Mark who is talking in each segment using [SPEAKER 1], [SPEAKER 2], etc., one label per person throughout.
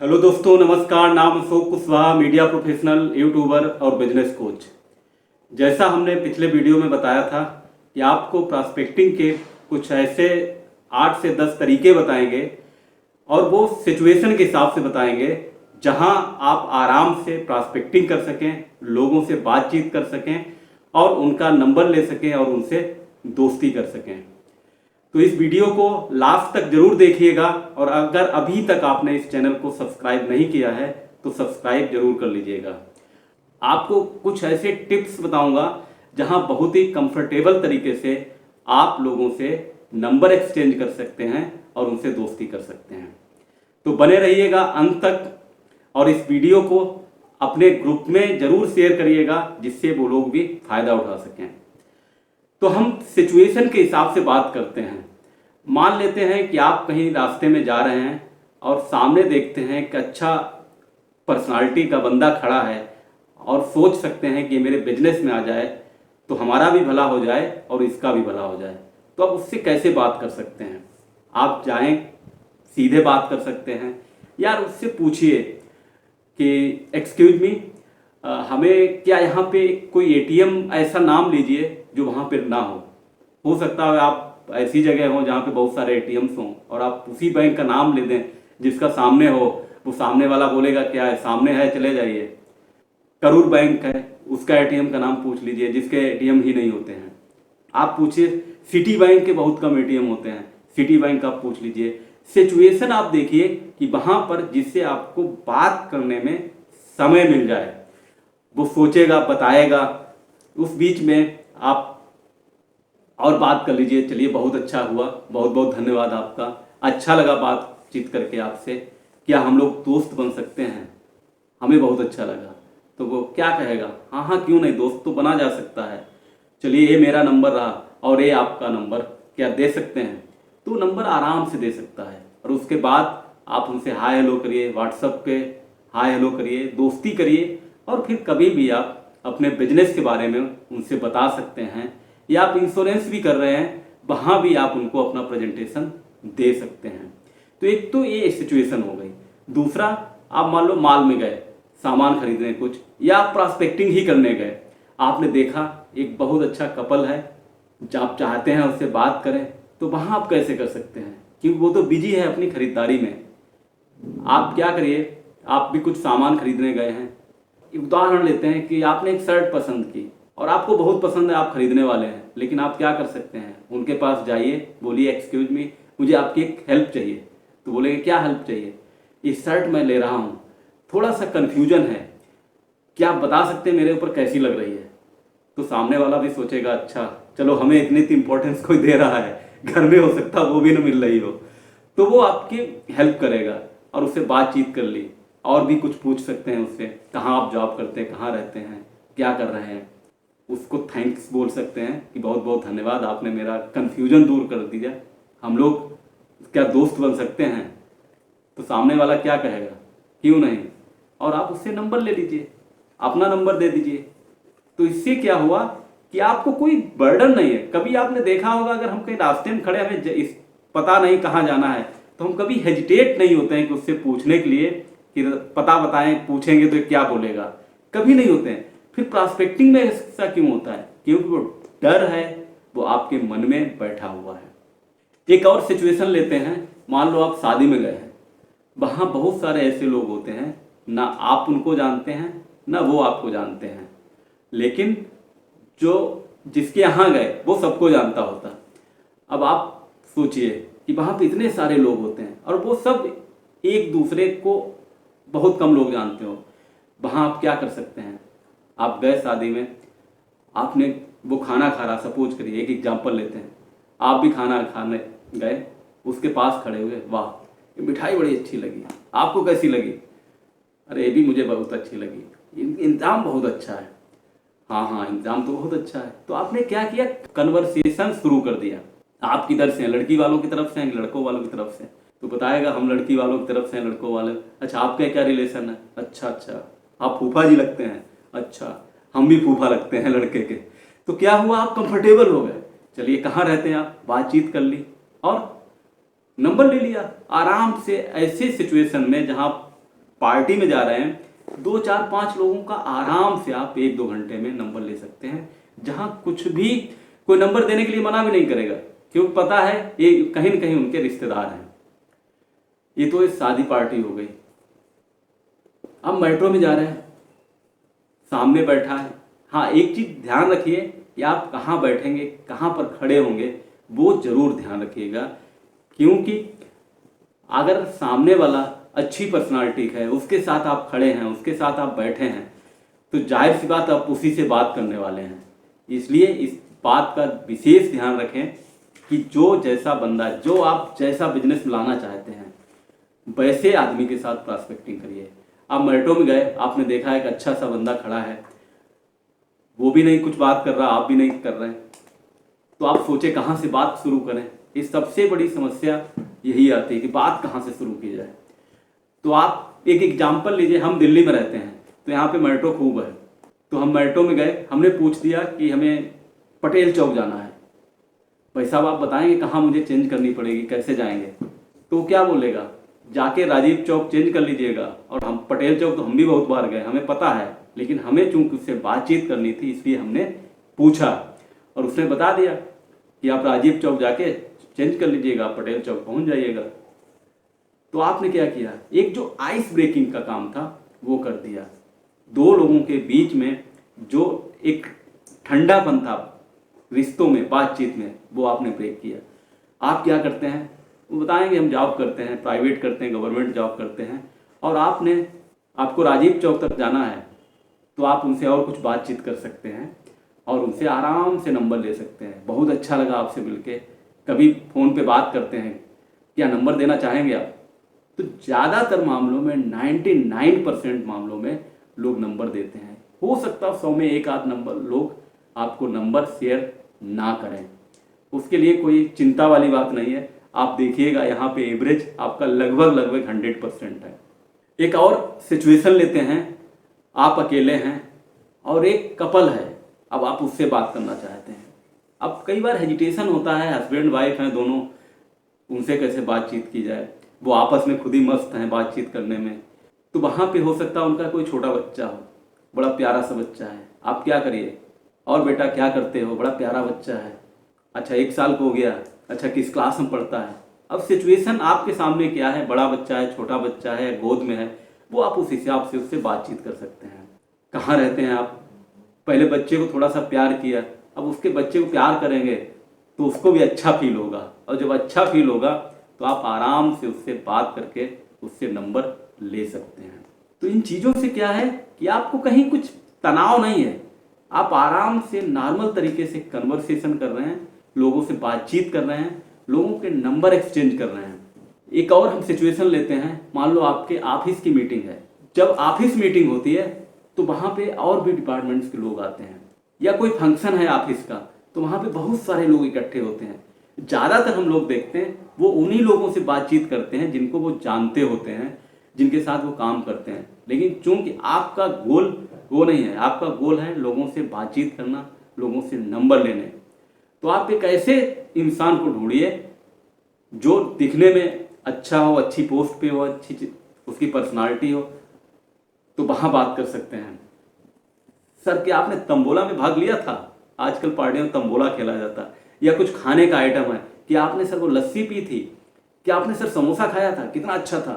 [SPEAKER 1] Hello दोस्तों, नमस्कार। नाम Ashok Kushwaha, media professional, YouTuber और बिजनेस कोच। जैसा हमने पिछले वीडियो में बताया था कि आपको प्रॉस्पेक्टिंग के कुछ ऐसे 8 से 10 तरीके बताएंगे और वो सिचुएशन के हिसाब से बताएंगे जहां आप आराम से प्रॉस्पेक्टिंग कर सकें, लोगों से बातचीत कर सकें और उनका नंबर ले सकें और उनसे दोस्ती कर सकें। तो इस वीडियो को लास्ट तक जरूर देखिएगा और अगर अभी तक आपने इस चैनल को सब्सक्राइब नहीं किया है तो सब्सक्राइब जरूर कर लीजिएगा। आपको कुछ ऐसे टिप्स बताऊंगा जहां बहुत ही कंफर्टेबल तरीके से आप लोगों से नंबर एक्सचेंज कर सकते हैं और उनसे दोस्ती कर सकते हैं। तो बने रहिएगा अंत तक और इस वीडियो को अपने ग्रुप में जरूर शेयर करिएगा जिससे वो लोग भी फायदा उठा सकें। तो हम सिचुएशन के हिसाब से बात करते हैं। मान लेते हैं कि आप कहीं रास्ते में जा रहे हैं और सामने देखते हैं कि अच्छा पर्सनालिटी का बंदा खड़ा है और सोच सकते हैं कि मेरे बिजनेस में आ जाए तो हमारा भी भला हो जाए और इसका भी भला हो जाए। तो आप उससे कैसे बात कर सकते हैं? आप जाएं, सीधे बात कर सकते हैं। यार उससे पूछिए कि एक्सक्यूज मी, हमें क्या यहाँ पे कोई एटीएम ऐसा नाम लीजिए जो वहाँ पे ना हो सकता है आप ऐसी जगह हो जहाँ पे बहुत सारे एटीएम्स हों और आप उसी बैंक का नाम ले दें जिसका सामने हो। वो सामने वाला बोलेगा क्या है, सामने है चले जाइए। करूर बैंक है, उसका एटीएम का नाम पूछ लीजिए जिसके एटीएम ही नहीं होते हैं। आप पूछिए सिटी बैंक के बहुत कम एटीएम होते हैं, सिटी बैंक आप पूछ लीजिए। सिचुएशन आप देखिए कि वहाँ पर जिससे आपको बात करने में समय मिल जाए, वो सोचेगा, बताएगा, उस बीच में आप और बात कर लीजिए। चलिए बहुत अच्छा हुआ, बहुत बहुत धन्यवाद आपका, अच्छा लगा बातचीत करके आपसे, क्या हम लोग दोस्त बन सकते हैं? हमें बहुत अच्छा लगा। तो वो क्या कहेगा? हाँ हाँ क्यों नहीं, दोस्त तो बना जा सकता है। चलिए ये मेरा नंबर रहा और ये आपका नंबर, क्या दे सकते हैं? तो नंबर आराम से दे सकता है और उसके बाद आप उनसे हाय हेलो करिए, व्हाट्सएप पे हाय हेलो करिए, दोस्ती करिए और फिर कभी भी आप अपने बिजनेस के बारे में उनसे बता सकते हैं। या आप इंश्योरेंस भी कर रहे हैं, वहाँ भी आप उनको अपना प्रेजेंटेशन दे सकते हैं। तो एक तो ये सिचुएशन हो गई। दूसरा, आप मान लो माल में गए सामान खरीदने कुछ, या आप प्रॉस्पेक्टिंग ही करने गए। आपने देखा एक बहुत अच्छा कपल है, जब आप चाहते हैं उससे बात करें, तो वहाँ आप कैसे कर सकते हैं? क्योंकि वो तो बिजी है अपनी खरीदारी में। आप क्या करिए, आप भी कुछ सामान खरीदने गए हैं। उदाहरण लेते हैं कि आपने एक शर्ट पसंद की और आपको बहुत पसंद है, आप खरीदने वाले हैं, लेकिन आप क्या कर सकते हैं? उनके पास जाइए, बोलिए एक्सक्यूज मी, मुझे आपकी एक हेल्प चाहिए। तो बोलेंगे क्या हेल्प चाहिए? ये शर्ट मैं ले रहा हूँ, थोड़ा सा कन्फ्यूजन है, क्या आप बता सकते हैं मेरे ऊपर कैसी लग रही है? तो सामने वाला भी सोचेगा अच्छा चलो हमें इतनी इंपॉर्टेंस कोई दे रहा है, घर में हो सकता वो भी ना मिल रही हो, तो वो आपकी हेल्प करेगा और उससे बातचीत कर ली। और भी कुछ पूछ सकते हैं उससे, कहाँ आप जॉब करते हैं, कहाँ रहते हैं, क्या कर रहे हैं। उसको थैंक्स बोल सकते हैं कि बहुत बहुत धन्यवाद, आपने मेरा कन्फ्यूजन दूर कर दिया, हम लोग क्या दोस्त बन सकते हैं? तो सामने वाला क्या कहेगा? क्यों नहीं। और आप उससे नंबर ले लीजिए, अपना नंबर दे दीजिए। तो इससे क्या हुआ कि आपको कोई बर्डन नहीं है। कभी आपने देखा होगा अगर हम कहीं रास्ते में खड़े, हमें पता नहीं कहाँ जाना है, तो हम कभी हेजिटेट नहीं होते हैं कि उससे पूछने के लिए कि पता बताएं, पूछेंगे तो क्या बोलेगा, कभी नहीं होते हैं। फिर प्रॉस्पेक्टिंग में ऐसा क्यों होता है? क्योंकि वो डर है, वो आपके मन में बैठा हुआ है। एक और सिचुएशन लेते हैं। मान लो आप शादी में गए हैं, वहाँ बहुत सारे ऐसे लोग होते हैं, ना आप उनको जानते हैं ना वो आपको जानते हैं, लेकिन जो जिसके यहाँ गए वो सबको जानता होता। अब आप सोचिए कि वहाँ पे इतने सारे लोग होते हैं और वो सब एक दूसरे को बहुत कम लोग जानते हो। वहाँ आप क्या कर सकते हैं? आप गए शादी में, आपने वो खाना खा रहा, सपोज करिए, एक एग्जांपल लेते हैं, आप भी खाना खाने गए, उसके पास खड़े हुए, वाह ये मिठाई बड़ी अच्छी लगी, आपको कैसी लगी? अरे ये भी मुझे बहुत अच्छी लगी, इंतजाम बहुत अच्छा है। हाँ हाँ इंतजाम तो बहुत अच्छा है। तो आपने क्या किया? कन्वर्सेशन शुरू कर दिया। आप किधर से हैं? लड़की वालों की तरफ से हैं, लड़कों वालों की तरफ से? तो बताएगा हम लड़की वालों की तरफ से हैं, लड़कों वाले। अच्छा आपका क्या रिलेशन है? अच्छा अच्छा आप फूफा जी लगते हैं। अच्छा हम भी फूफा लगते हैं लड़के के। तो क्या हुआ? आप कंफर्टेबल हो गए। चलिए कहाँ रहते हैं आप? बातचीत कर ली और नंबर ले लिया आराम से। ऐसे सिचुएशन में जहाँ पार्टी में जा रहे हैं, 2 4 5 लोगों का आराम से आप 1-2 घंटे में नंबर ले सकते हैं, जहां कुछ भी कोई नंबर देने के लिए मना भी नहीं करेगा, क्योंकि पता है ये कहीं न कहीं उनके रिश्तेदार हैं। ये तो एक शादी पार्टी हो गई। अब मेट्रो में जा रहे हैं, सामने बैठा है। हाँ, एक चीज ध्यान रखिए कि आप कहाँ बैठेंगे, कहाँ पर खड़े होंगे, वो जरूर ध्यान रखिएगा, क्योंकि अगर सामने वाला अच्छी पर्सनालिटी है, उसके साथ आप खड़े हैं, उसके साथ आप बैठे हैं, तो जाहिर सी बात आप उसी से बात करने वाले हैं। इसलिए इस बात का विशेष ध्यान रखें कि जो जैसा बंदा, जो आप जैसा बिजनेस लाना चाहते हैं, वैसे आदमी के साथ प्रॉस्पेक्टिंग करिए। आप मेट्रो में गए, आपने देखा एक अच्छा सा बंदा खड़ा है, वो भी नहीं कुछ बात कर रहा, आप भी नहीं कर रहे हैं, तो आप सोचे कहाँ से बात शुरू करें। इस सबसे बड़ी समस्या यही आती है कि बात कहाँ से शुरू की जाए। तो आप एक एग्जाम्पल लीजिए, हम दिल्ली में रहते हैं, तो यहाँ पे मेट्रो खूब है, तो हम मेट्रो में गए, हमने पूछ दिया कि हमें पटेल चौक जाना है। भाई साहब आप बताएंगे कहाँ मुझे चेंज करनी पड़ेगी, कैसे जाएंगे? तो क्या बोलेगा, जाके राजीव चौक चेंज कर लीजिएगा। और हम पटेल चौक तो हम भी बहुत बार गए, हमें पता है, लेकिन हमें चूंकि उससे बातचीत करनी थी इसलिए हमने पूछा, और उसने बता दिया कि आप राजीव चौक जाके चेंज कर लीजिएगा, आप पटेल चौक पहुंच जाइएगा। तो आपने क्या किया, एक जो आइस ब्रेकिंग का काम था वो कर दिया। 2 लोगों के बीच में जो एक ठंडापन था रिश्तों में, बातचीत में, वो आपने ब्रेक किया। आप क्या करते हैं वो बताएंगे, हम जॉब करते हैं, प्राइवेट करते हैं, गवर्नमेंट जॉब करते हैं, और आपको राजीव चौक तक जाना है, तो आप उनसे और कुछ बातचीत कर सकते हैं और उनसे आराम से नंबर ले सकते हैं। बहुत अच्छा लगा आपसे मिलके, कभी फ़ोन पे बात करते हैं, क्या नंबर देना चाहेंगे आप? तो ज़्यादातर मामलों में 99% मामलों में लोग नंबर देते हैं। हो सकता है 100 में 1 आध नंबर लोग आपको नंबर शेयर ना करें, उसके लिए कोई चिंता वाली बात नहीं है। आप देखिएगा यहाँ पे एवरेज आपका लगभग 100% है। एक और सिचुएशन लेते हैं, आप अकेले हैं और एक कपल है, अब आप उससे बात करना चाहते हैं। अब कई बार हेजिटेशन होता है, हस्बैंड वाइफ हैं दोनों, उनसे कैसे बातचीत की जाए, वो आपस में खुद ही मस्त हैं बातचीत करने में। तो वहाँ पे हो सकता है उनका कोई छोटा बच्चा हो, बड़ा प्यारा सा बच्चा है, आप क्या करिए, और बेटा क्या करते हो, बड़ा प्यारा बच्चा है, अच्छा 1 साल को हो गया, अच्छा किस क्लास में पढ़ता है। अब सिचुएशन आपके सामने क्या है, बड़ा बच्चा है, छोटा बच्चा है, गोद में है, वो आप उस हिसाब से उससे बातचीत कर सकते हैं। कहाँ रहते हैं आप, पहले बच्चे को थोड़ा सा प्यार किया, अब उसके बच्चे को प्यार करेंगे तो उसको भी अच्छा फील होगा, और जब अच्छा फील होगा तो आप आराम से उससे बात करके उससे नंबर ले सकते हैं। तो इन चीज़ों से क्या है कि आपको कहीं कुछ तनाव नहीं है, आप आराम से नॉर्मल तरीके से कन्वर्सेशन कर रहे हैं, लोगों से बातचीत कर रहे हैं, लोगों के नंबर एक्सचेंज कर रहे हैं। एक और हम सिचुएशन लेते हैं, मान लो आपके ऑफिस की मीटिंग है। जब ऑफिस मीटिंग होती है तो वहाँ पे और भी डिपार्टमेंट्स के लोग आते हैं, या कोई फंक्शन है ऑफिस का, तो वहाँ पे बहुत सारे लोग इकट्ठे होते हैं। ज़्यादातर हम लोग देखते हैं वो उन्हीं लोगों से बातचीत करते हैं जिनको वो जानते होते हैं, जिनके साथ वो काम करते हैं। लेकिन चूंकि आपका गोल वो नहीं है, आपका गोल है लोगों से बातचीत करना, लोगों से नंबर लेने, तो आप एक ऐसे इंसान को ढूंढिए जो दिखने में अच्छा हो, अच्छी पोस्ट पे हो, अच्छी उसकी पर्सनालिटी हो, तो वहाँ बात कर सकते हैं। सर क्या आपने तंबोला में भाग लिया था? आजकल पार्टियों में तंबोला खेला जाता है। या कुछ खाने का आइटम है कि आपने सर वो लस्सी पी थी, क्या आपने सर समोसा खाया था, कितना अच्छा था?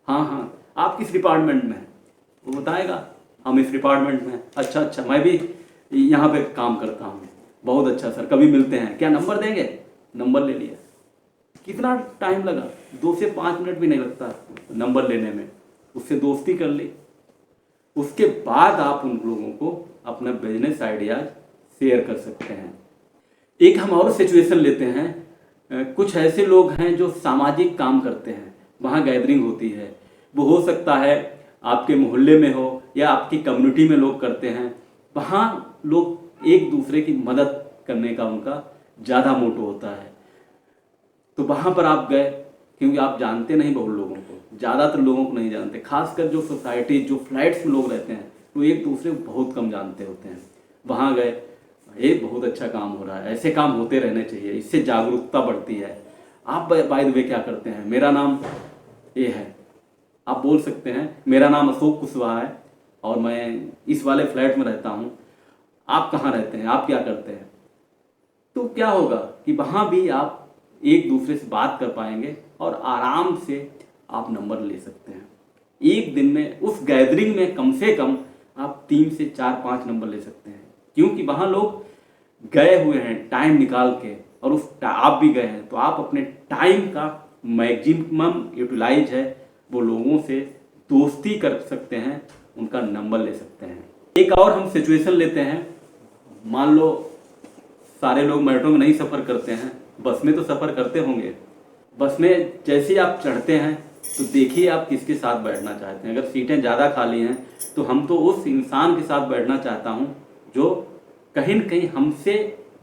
[SPEAKER 1] हाँ हाँ, आप किस डिपार्टमेंट में हैं? वो बताएगा हम इस डिपार्टमेंट में हैं। अच्छा अच्छा, मैं भी यहाँ पे काम करता हूँ। बहुत अच्छा सर, कभी मिलते हैं, क्या नंबर देंगे? नंबर ले लिया। कितना टाइम लगा? 2 से 5 मिनट भी नहीं लगता नंबर लेने में, उससे दोस्ती कर ली। उसके बाद आप उन लोगों को अपना बिजनेस आइडियाज शेयर कर सकते हैं। एक हम और सिचुएशन लेते हैं, कुछ ऐसे लोग हैं जो सामाजिक काम करते हैं, वहाँ गैदरिंग होती है, वो हो सकता है आपके मोहल्ले में हो या आपकी कम्युनिटी में लोग करते हैं, वहाँ लोग एक दूसरे की मदद करने का उनका ज़्यादा मोटो होता है। तो वहाँ पर आप गए, क्योंकि आप जानते नहीं बहुत लोगों को, ज़्यादातर लोगों को नहीं जानते, खासकर जो सोसाइटी, जो फ्लैट्स में लोग रहते हैं, तो एक दूसरे को बहुत कम जानते होते हैं। वहाँ गए, ये बहुत अच्छा काम हो रहा है, ऐसे काम होते रहने चाहिए, इससे जागरूकता बढ़ती है। आप बाय द वे क्या करते हैं? मेरा नाम ये है, आप बोल सकते हैं मेरा नाम अशोक कुशवाहा है और मैं इस वाले फ्लैट में रहता हूँ, आप कहाँ रहते हैं, आप क्या करते हैं। तो क्या होगा कि वहाँ भी आप एक दूसरे से बात कर पाएंगे और आराम से आप नंबर ले सकते हैं। एक दिन में उस गैदरिंग में कम से कम आप 3 से 4-5 नंबर ले सकते हैं, क्योंकि वहाँ लोग गए हुए हैं टाइम निकाल के, और आप भी गए हैं, तो आप अपने टाइम का मैक्सिमम यूटिलाइज है वो लोगों से दोस्ती कर सकते हैं, उनका नंबर ले सकते हैं। एक और हम सिचुएशन लेते हैं, मान लो सारे लोग मेट्रो में नहीं सफ़र करते हैं, बस में तो सफ़र करते होंगे। बस में जैसे ही आप चढ़ते हैं तो देखिए आप किसके साथ बैठना चाहते हैं। अगर सीटें ज़्यादा खाली हैं तो हम तो उस इंसान के साथ बैठना चाहता हूँ जो कहीं न कहीं हमसे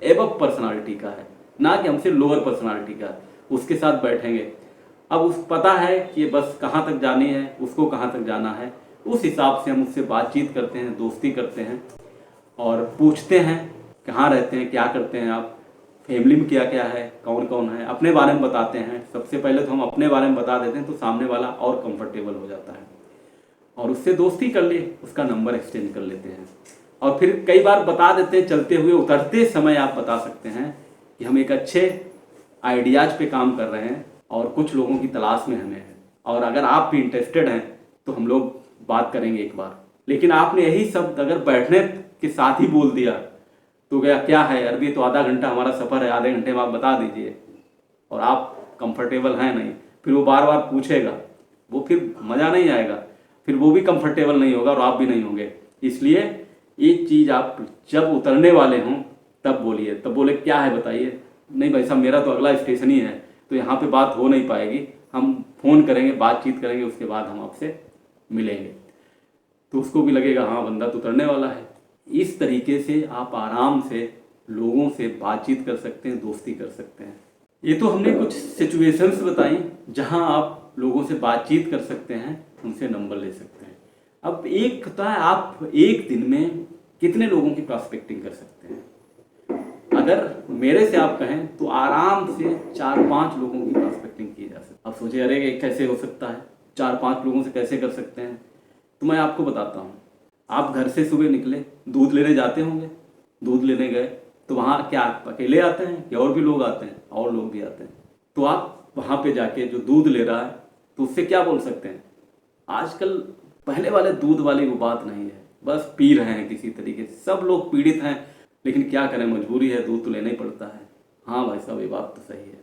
[SPEAKER 1] एबव पर्सनालिटी का है, ना कि हमसे लोअर पर्सनालिटी का, उसके साथ बैठेंगे। अब उस पता है कि ये बस कहाँ तक जानी है, उसको कहाँ तक जाना है, उस हिसाब से हम उससे बातचीत करते हैं, दोस्ती करते हैं और पूछते हैं कहाँ रहते हैं, क्या करते हैं आप, फैमिली में क्या क्या है, कौन कौन है, अपने बारे में बताते हैं। सबसे पहले तो हम अपने बारे में बता देते हैं तो सामने वाला और कंफर्टेबल हो जाता है और उससे दोस्ती कर लिए, उसका नंबर एक्सचेंज कर लेते हैं। और फिर कई बार बता देते हैं, चलते हुए उतरते समय आप बता सकते हैं कि हम एक अच्छे आइडियाज पे काम कर रहे हैं और कुछ लोगों की तलाश में हमें है, और अगर आप भी इंटरेस्टेड हैं तो हम लोग बात करेंगे एक बार। लेकिन आपने यही शब्द अगर बैठने के साथ ही बोल दिया तो क्या है, अरबी तो आधा घंटा हमारा सफ़र है, आधे घंटे में आप बता दीजिए, और आप कंफर्टेबल हैं नहीं, फिर वो बार बार पूछेगा, वो फिर मज़ा नहीं आएगा, फिर वो भी कंफर्टेबल नहीं होगा और आप भी नहीं होंगे। इसलिए एक चीज़ आप जब उतरने वाले हों तब बोलिए, तब बोले क्या है बताइए, नहीं भाई साहब मेरा तो अगला स्टेशन ही है तो यहाँ पे बात हो नहीं पाएगी, हम फ़ोन करेंगे, बातचीत करेंगे, उसके बाद हम आपसे मिलेंगे। तो उसको भी लगेगा हाँ बंदा तो उतरने वाला है। इस तरीके से आप आराम से लोगों से बातचीत कर सकते हैं, दोस्ती कर सकते हैं। ये तो हमने कुछ सिचुएशंस बताई जहां आप लोगों से बातचीत कर सकते हैं, उनसे नंबर ले सकते हैं। अब एक होता है आप एक दिन में कितने लोगों की प्रॉस्पेक्टिंग कर सकते हैं। अगर मेरे से आप कहें तो आराम से 4-5 लोगों की प्रॉस्पेक्टिंग की जा सकती है। अब सोचिए अरे ये कैसे हो सकता है, 4-5 लोगों से कैसे कर सकते हैं। तो मैं आपको बताता हूँ। आप घर से सुबह निकले, दूध लेने जाते होंगे, दूध लेने गए तो वहाँ क्या आप अकेले आते हैं कि और भी लोग आते हैं, और लोग भी आते हैं। तो आप वहाँ पे जाके जो दूध ले रहा है तो उससे क्या बोल सकते हैं। आजकल पहले वाले दूध वाली वो बात नहीं है, बस पी रहे हैं किसी तरीके से, सब लोग पीड़ित हैं, लेकिन क्या करें, मजबूरी है, दूध तो लेना ही पड़ता है। हाँ भाई साहब ये बात तो सही है।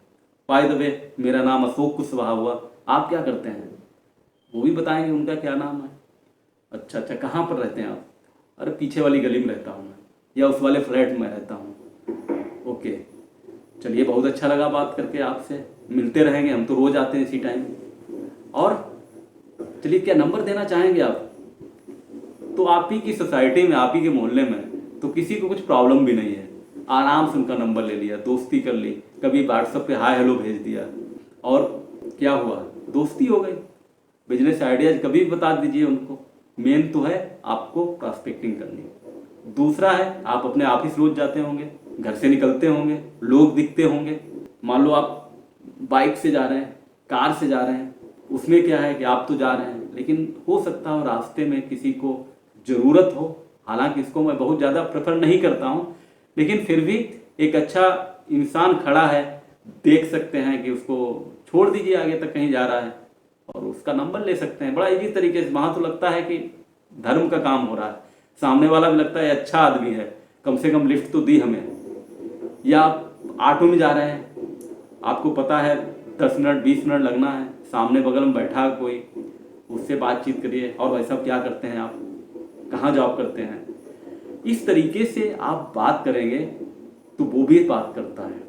[SPEAKER 1] बाय द वे मेरा नाम अशोक कुशवाहा हुआ, आप क्या करते हैं, वो भी बताएंगे उनका क्या नाम है। अच्छा, कहाँ पर रहते हैं आप, अरे पीछे वाली गली में रहता हूँ मैं, या उस वाले फ्लैट में रहता हूँ। ओके, चलिए बहुत अच्छा लगा बात करके आपसे, मिलते रहेंगे, हम तो रोज़ आते हैं इसी टाइम। और चलिए क्या नंबर देना चाहेंगे आप, तो आप ही की सोसाइटी में, आप ही के मोहल्ले में तो किसी को कुछ प्रॉब्लम भी नहीं है, आराम से उनका नंबर ले लिया, दोस्ती कर ली, कभी व्हाट्सएप पे हाय हेलो भेज दिया और क्या हुआ, दोस्ती हो गई। बिजनेस आइडियाज कभी भी बता दीजिए उनको। मेन तो है आपको प्रॉस्पेक्टिंग करनी। दूसरा है आप अपने ऑफिस रोज जाते होंगे, घर से निकलते होंगे, लोग दिखते होंगे। मान लो आप बाइक से जा रहे हैं, कार से जा रहे हैं, उसमें क्या है कि आप तो जा रहे हैं, लेकिन हो सकता हो रास्ते में किसी को ज़रूरत हो। हालांकि इसको मैं बहुत ज़्यादा प्रेफर नहीं करता हूँ, लेकिन फिर भी एक अच्छा इंसान खड़ा है, देख सकते हैं कि उसको छोड़ दीजिए, आगे तक कहीं जा रहा है, और उसका नंबर ले सकते हैं। बड़ा इजी तरीके से, वहाँ तो लगता है कि धर्म का काम हो रहा है, सामने वाला भी लगता है अच्छा आदमी है, कम से कम लिफ्ट तो दी हमें। या आप ऑटो में जा रहे हैं, आपको पता है 10 मिनट 20 मिनट लगना है, सामने बगल में बैठा है कोई, उससे बातचीत करिए, और भाई साहब क्या करते हैं आप, कहाँ जॉब करते हैं। इस तरीके से आप बात करेंगे तो वो भी बात करता है,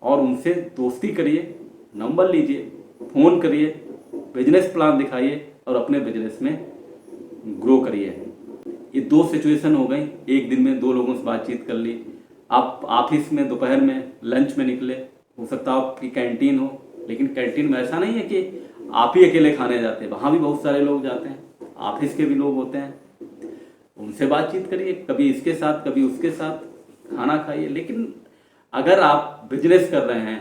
[SPEAKER 1] और उनसे दोस्ती करिए, नंबर लीजिए, फ़ोन करिए, बिजनेस प्लान दिखाइए और अपने बिजनेस में ग्रो करिए। ये 2 सिचुएशन हो गई, एक दिन में 2 लोगों से बातचीत कर ली। आप ऑफिस में दोपहर में लंच में निकले, हो सकता है आपकी कैंटीन हो, लेकिन कैंटीन में ऐसा नहीं है कि आप ही अकेले खाने जाते हैं, वहाँ भी बहुत सारे लोग जाते हैं, ऑफिस के भी लोग होते हैं, उनसे बातचीत करिए, कभी इसके साथ कभी उसके साथ, खाना खाइए। लेकिन अगर आप बिजनेस कर रहे हैं,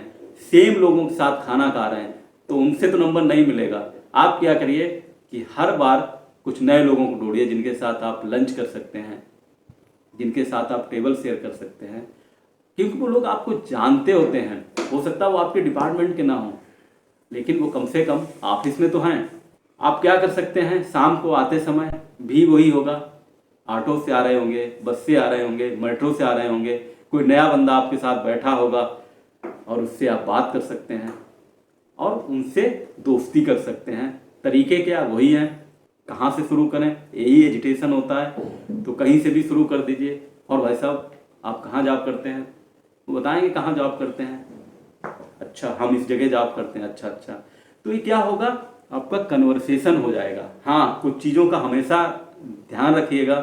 [SPEAKER 1] सेम लोगों के साथ खाना खा रहे हैं, तो उनसे तो नंबर नहीं मिलेगा। आप क्या करिए, कि हर बार कुछ नए लोगों को ढूंढिए जिनके साथ आप लंच कर सकते हैं, जिनके साथ आप टेबल शेयर कर सकते हैं, क्योंकि वो लोग आपको जानते होते हैं। हो सकता है वो आपके डिपार्टमेंट के ना हों, लेकिन वो कम से कम ऑफिस में तो हैं। आप क्या कर सकते हैं, शाम को आते समय भी वही होगा, ऑटो से आ रहे होंगे, बस से आ रहे होंगे, मेट्रो से आ रहे होंगे, कोई नया बंदा आपके साथ बैठा होगा और उससे आप बात कर सकते हैं और उनसे दोस्ती कर सकते हैं। तरीके क्या वही हैं। कहाँ से शुरू करें, यही एजिटेशन होता है, तो कहीं से भी शुरू कर दीजिए। और भाई साहब आप कहाँ जॉब करते हैं, वो बताएंगे कहाँ जॉब करते हैं। अच्छा, हम इस जगह जॉब करते हैं। अच्छा अच्छा, तो ये क्या होगा, आपका कन्वर्सेशन हो जाएगा। हाँ, कुछ चीज़ों का हमेशा ध्यान रखिएगा,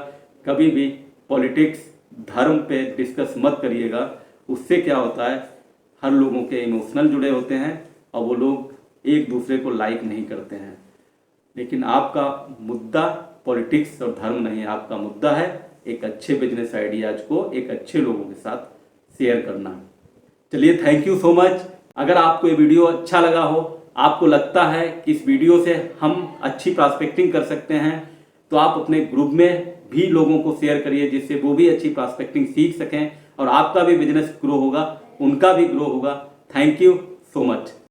[SPEAKER 1] कभी भी पॉलिटिक्स धर्म पे डिस्कस मत करिएगा। उससे क्या होता है, हर लोगों के इमोशनल जुड़े होते हैं और वो लोग एक दूसरे को लाइक नहीं करते हैं। लेकिन आपका मुद्दा पॉलिटिक्स और धर्म नहीं है, आपका मुद्दा है एक अच्छे बिजनेस आइडियाज को एक अच्छे लोगों के साथ शेयर करना। चलिए, थैंक यू सो मच। अगर आपको ये वीडियो अच्छा लगा हो, आपको लगता है कि इस वीडियो से हम अच्छी प्रॉस्पेक्टिंग कर सकते हैं, तो आप अपने ग्रुप में भी लोगों को शेयर करिए, जिससे वो भी अच्छी प्रॉस्पेक्टिंग सीख सकें और आपका भी बिजनेस ग्रो होगा, उनका भी ग्रो होगा। Thank you so much.